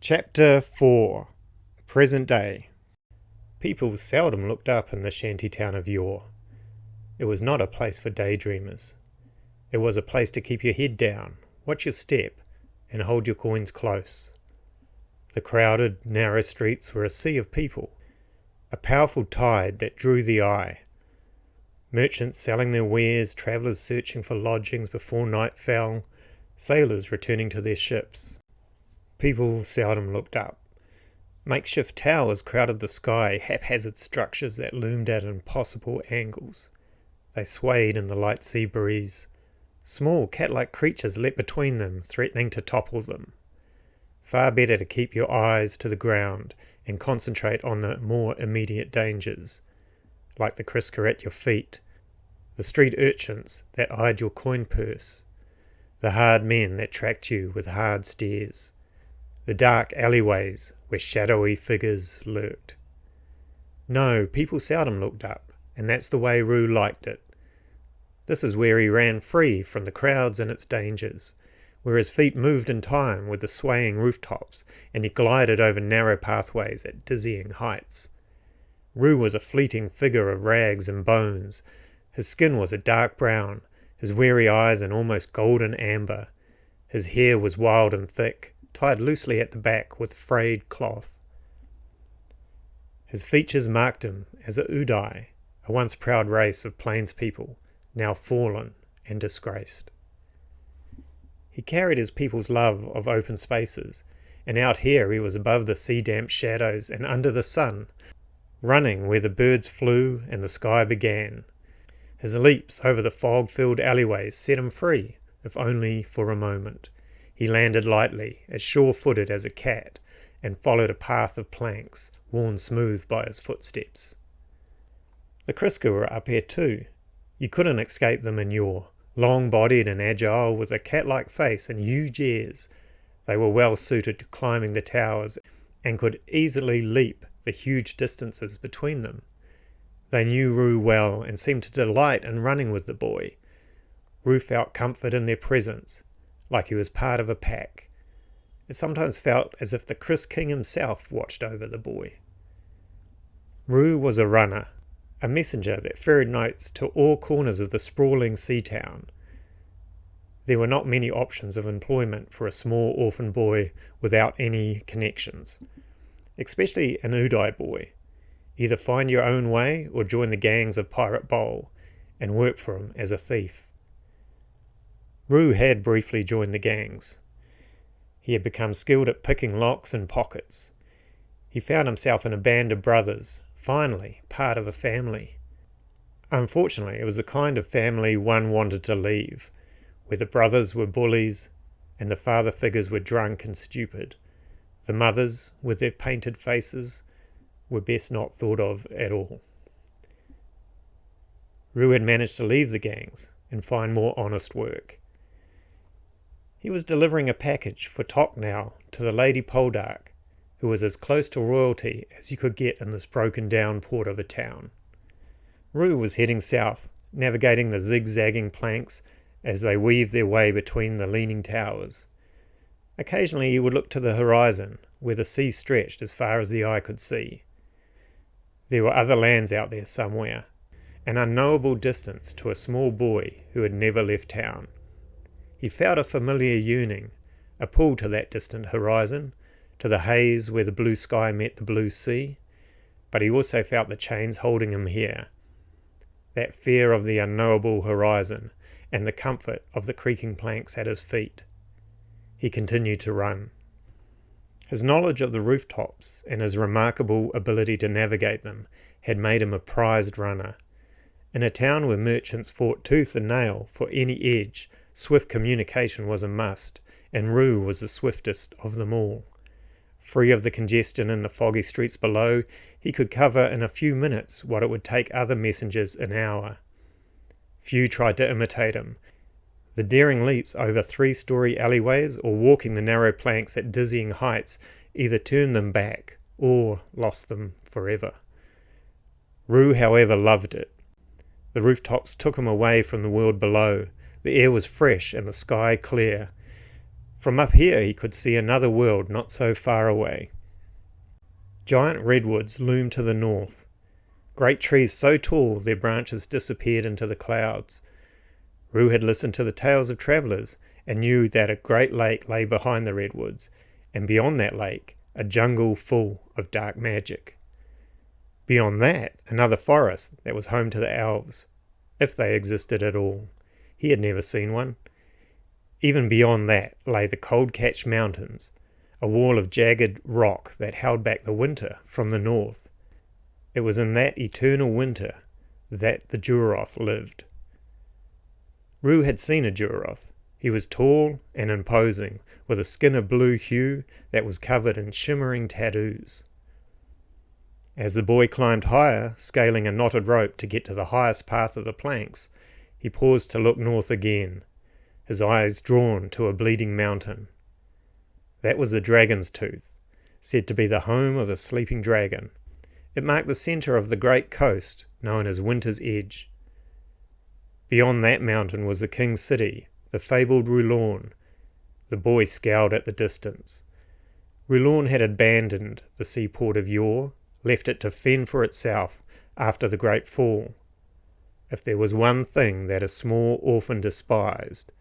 Chapter 4. Present Day. People seldom looked up in the shanty town of yore. It was not a place for daydreamers. It was a place to keep your head down, watch your step, and hold your coins close. The crowded, narrow streets were a sea of people, a powerful tide that drew the eye. Merchants selling their wares, travellers searching for lodgings before night fell, sailors returning to their ships. People seldom looked up. Makeshift towers crowded the sky, haphazard structures that loomed at impossible angles. They swayed in the light sea breeze. Small cat-like creatures leapt between them, threatening to topple them. Far better to keep your eyes to the ground and concentrate on the more immediate dangers, like the Kriska at your feet, the street urchins that eyed your coin purse, the hard men that tracked you with hard stares, the dark alleyways where shadowy figures lurked. No, people seldom looked up, and that's the way Roo liked it. This is where he ran free from the crowds and its dangers, where his feet moved in time with the swaying rooftops, and he glided over narrow pathways at dizzying heights. Roo was a fleeting figure of rags and bones. His skin was a dark brown, his weary eyes an almost golden amber. His hair was wild and thick, tied loosely at the back with frayed cloth. His features marked him as a Udai, a once proud race of plains people, now fallen and disgraced. He carried his people's love of open spaces, and out here he was above the sea-damp shadows and under the sun, running where the birds flew and the sky began. His leaps over the fog-filled alleyways set him free, if only for a moment. He landed lightly, as sure-footed as a cat, and followed a path of planks, worn smooth by his footsteps. The Kriska were up here too. You couldn't escape them in yore. Long-bodied and agile, with a cat-like face and huge ears, they were well suited to climbing the towers, and could easily leap the huge distances between them. They knew Roo well, and seemed to delight in running with the boy. Roo felt comfort in their presence, like he was part of a pack. It sometimes felt as if the Kriss King himself watched over the boy. Roo was a runner, a messenger that ferried notes to all corners of the sprawling sea town. There were not many options of employment for a small orphan boy without any connections, especially an Udai boy. Either find your own way or join the gangs of Pirate Bowl and work for him as a thief. Roo had briefly joined the gangs. He had become skilled at picking locks and pockets. He found himself in a band of brothers, finally part of a family. Unfortunately, it was the kind of family one wanted to leave, where the brothers were bullies and the father figures were drunk and stupid. The mothers, with their painted faces, were best not thought of at all. Roo had managed to leave the gangs and find more honest work. He was delivering a package for Tok now to the Lady Poldark, who was as close to royalty as you could get in this broken-down port of a town. Roo was heading south, navigating the zigzagging planks as they weaved their way between the leaning towers. Occasionally he would look to the horizon, where the sea stretched as far as the eye could see. There were other lands out there somewhere, an unknowable distance to a small boy who had never left town. He felt a familiar yearning, a pull to that distant horizon, to the haze where the blue sky met the blue sea, but he also felt the chains holding him here, that fear of the unknowable horizon and the comfort of the creaking planks at his feet. He continued to run. His knowledge of the rooftops and his remarkable ability to navigate them had made him a prized runner. In a town where merchants fought tooth and nail for any edge, swift communication was a must, and Roo was the swiftest of them all. Free of the congestion in the foggy streets below, he could cover in a few minutes what it would take other messengers an hour. Few tried to imitate him. The daring leaps over 3-story alleyways or walking the narrow planks at dizzying heights either turned them back or lost them forever. Roo, however, loved it. The rooftops took him away from the world below. The air was fresh and the sky clear. From up here he could see another world not so far away. Giant redwoods loomed to the north, great trees so tall their branches disappeared into the clouds. Roo had listened to the tales of travellers and knew that a great lake lay behind the redwoods, and beyond that lake a jungle full of dark magic. Beyond that, another forest that was home to the elves, if they existed at all. He had never seen one. Even beyond that lay the cold-catched mountains, a wall of jagged rock that held back the winter from the north. It was in that eternal winter that the Duroth lived. Roo had seen a Duroth. He was tall and imposing, with a skin of blue hue that was covered in shimmering tattoos. As the boy climbed higher, scaling a knotted rope to get to the highest path of the planks, he paused to look north again, his eyes drawn to a bleeding mountain. That was the Dragon's Tooth, said to be the home of a sleeping dragon. It marked the centre of the great coast known as Winter's Edge. Beyond that mountain was the king's city, the fabled Rulorn. The boy scowled at the distance. Rulorn had abandoned the seaport of yore, left it to fend for itself after the Great Fall. If there was one thing that a small orphan despised,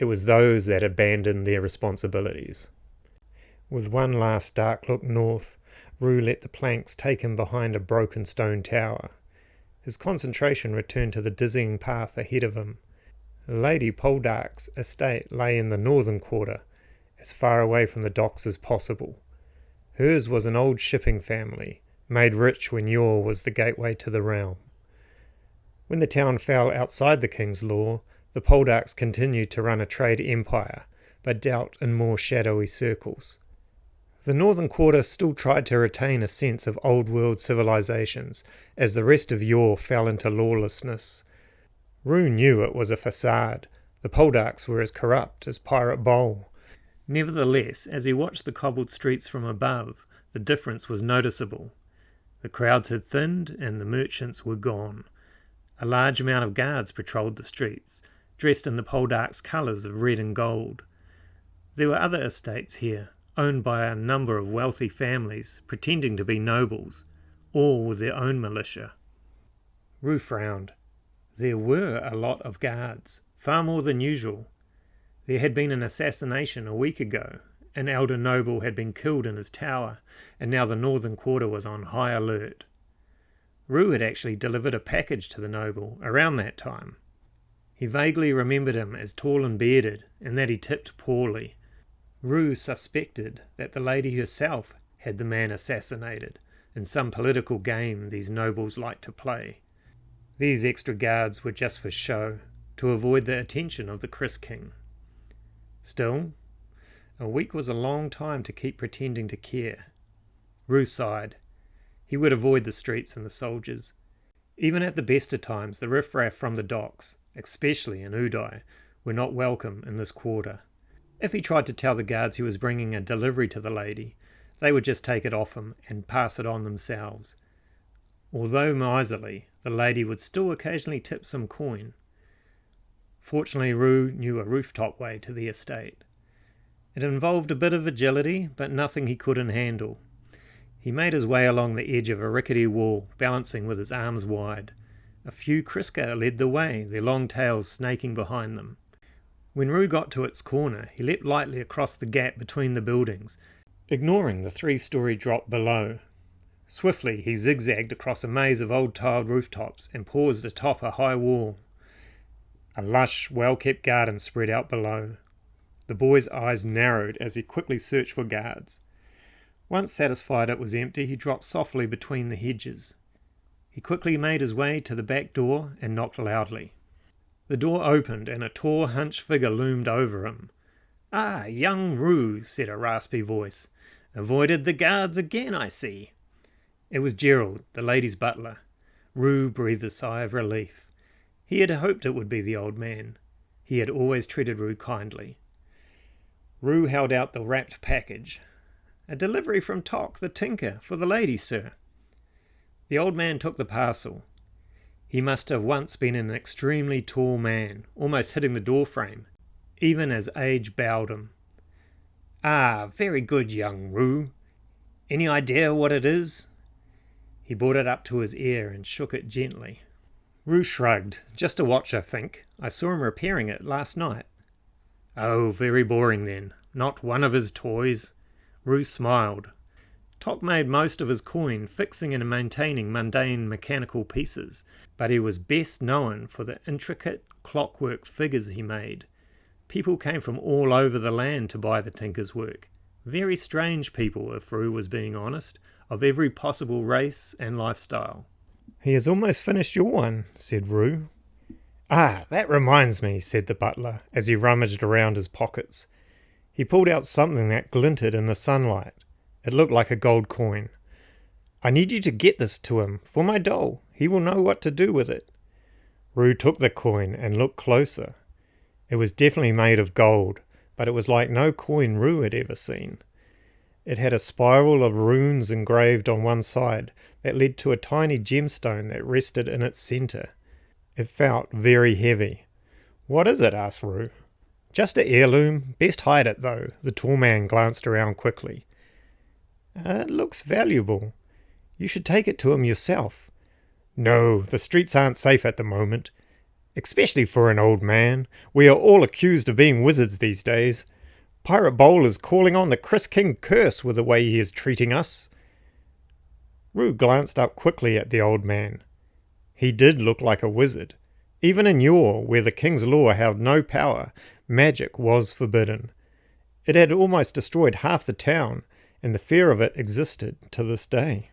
it was those that abandoned their responsibilities. With one last dark look north, Roo let the planks take him behind a broken stone tower. His concentration returned to the dizzying path ahead of him. Lady Poldark's estate lay in the northern quarter, as far away from the docks as possible. Hers was an old shipping family, made rich when yore was the gateway to the realm. When the town fell outside the king's law, the Poldarks continued to run a trade empire, but dealt in more shadowy circles. The northern quarter still tried to retain a sense of old-world civilizations, as the rest of yore fell into lawlessness. Roo knew it was a facade. The Poldarks were as corrupt as Pirate Bowl. Nevertheless, as he watched the cobbled streets from above, the difference was noticeable. The crowds had thinned and the merchants were gone. A large amount of guards patrolled the streets, dressed in the Poldarks' colours of red and gold. There were other estates here, owned by a number of wealthy families, pretending to be nobles, all with their own militia. Roo frowned. There were a lot of guards, far more than usual. There had been an assassination a week ago. An elder noble had been killed in his tower, and now the northern quarter was on high alert. Roo had actually delivered a package to the noble around that time. He vaguely remembered him as tall and bearded, and that he tipped poorly. Roo suspected that the lady herself had the man assassinated, in some political game these nobles liked to play. These extra guards were just for show, to avoid the attention of the Chris King. Still, a week was a long time to keep pretending to care. Roo sighed. He would avoid the streets and the soldiers. Even at the best of times, the riffraff from the docks, especially in Uday, were not welcome in this quarter. If he tried to tell the guards he was bringing a delivery to the lady, they would just take it off him and pass it on themselves. Although miserly, the lady would still occasionally tip some coin. Fortunately, Roo knew a rooftop way to the estate. It involved a bit of agility, but nothing he couldn't handle. He made his way along the edge of a rickety wall, balancing with his arms wide. A few Kriska led the way, their long tails snaking behind them. When Roo got to its corner, he leapt lightly across the gap between the buildings, ignoring the 3-story drop below. Swiftly he zigzagged across a maze of old tiled rooftops and paused atop a high wall. A lush, well-kept garden spread out below. The boy's eyes narrowed as he quickly searched for guards. Once satisfied it was empty, he dropped softly between the hedges. He quickly made his way to the back door and knocked loudly. The door opened and a tall, hunched figure loomed over him. "Ah, young Roo," said a raspy voice. "Avoided the guards again, I see." It was Gerald, the lady's butler. Roo breathed a sigh of relief. He had hoped it would be the old man. He had always treated Roo kindly. Roo held out the wrapped package. "A delivery from Tok, the tinker, for the lady, sir." The old man took the parcel. He must have once been an extremely tall man, almost hitting the doorframe, even as age bowed him. Ah, very good, young Roo. Any idea what it is? He brought it up to his ear and shook it gently. Roo shrugged. Just a watch, I think. I saw him repairing it last night. Oh, very boring then. Not one of his toys. Roo smiled. Tok made most of his coin fixing and maintaining mundane mechanical pieces, but he was best known for the intricate clockwork figures he made. People came from all over the land to buy the tinker's work. Very strange people, if Roo was being honest, of every possible race and lifestyle. He has almost finished your one, said Roo. Ah, that reminds me, said the butler, as he rummaged around his pockets. He pulled out something that glinted in the sunlight. It looked like a gold coin. I need you to get this to him, for my doll. He will know what to do with it. Roo took the coin and looked closer. It was definitely made of gold, but it was like no coin Roo had ever seen. It had a spiral of runes engraved on one side that led to a tiny gemstone that rested in its centre. It felt very heavy. What is it? Asked Roo. Just an heirloom. Best hide it, though. The tall man glanced around quickly. It looks valuable. You should take it to him yourself. No, the streets aren't safe at the moment. Especially for an old man. We are all accused of being wizards these days. Pirate Bowl is calling on the Chris King curse with the way he is treating us. Roo glanced up quickly at the old man. He did look like a wizard. Even in Yore, where the king's law held no power, magic was forbidden. It had almost destroyed half the town, and the fear of it existed to this day.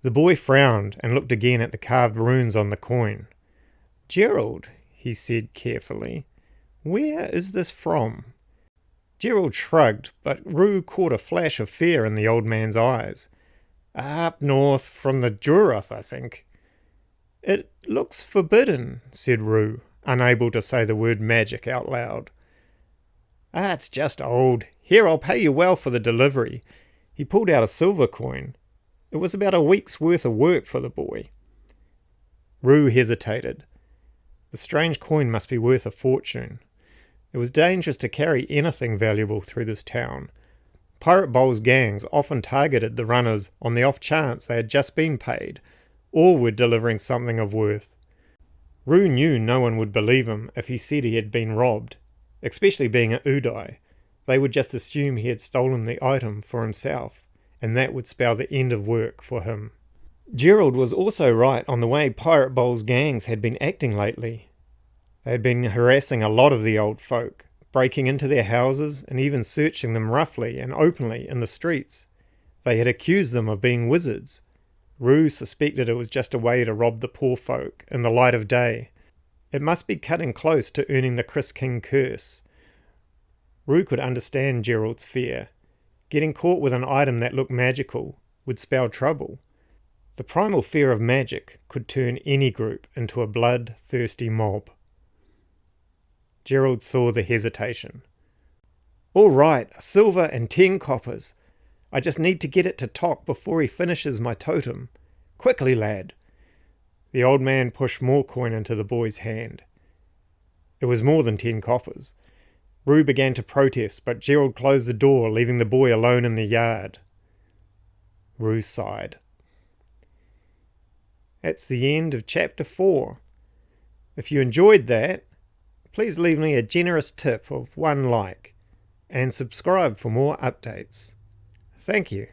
The boy frowned and looked again at the carved runes on the coin. Gerald, he said carefully, where is this from? Gerald shrugged, but Roo caught a flash of fear in the old man's eyes. Up north, from the Jurath, I think. It looks forbidden, said Roo, unable to say the word magic out loud. Ah, it's just old. Here, I'll pay you well for the delivery. He pulled out a silver coin. It was about a week's worth of work for the boy. Roo hesitated. The strange coin must be worth a fortune. It was dangerous to carry anything valuable through this town. Pirate Bowl's gangs often targeted the runners on the off chance they had just been paid, or were delivering something of worth. Roo knew no one would believe him if he said he had been robbed, especially being an Udai. They would just assume he had stolen the item for himself, and that would spell the end of work for him. Gerald was also right on the way Pirate Bowl's gangs had been acting lately. They had been harassing a lot of the old folk, breaking into their houses and even searching them roughly and openly in the streets. They had accused them of being wizards. Roo suspected it was just a way to rob the poor folk in the light of day. It must be cutting close to earning the Chris King curse. Roo could understand Gerald's fear. Getting caught with an item that looked magical would spell trouble. The primal fear of magic could turn any group into a blood-thirsty mob. Gerald saw the hesitation. All right, a silver and 10 coppers. I just need to get it to Tok before he finishes my totem. Quickly, lad. The old man pushed more coin into the boy's hand. It was more than 10 coppers. Roo began to protest, but Gerald closed the door, leaving the boy alone in the yard. Roo sighed. That's the end of chapter 4. If you enjoyed that, please leave me a generous tip of 1 like and subscribe for more updates. Thank you.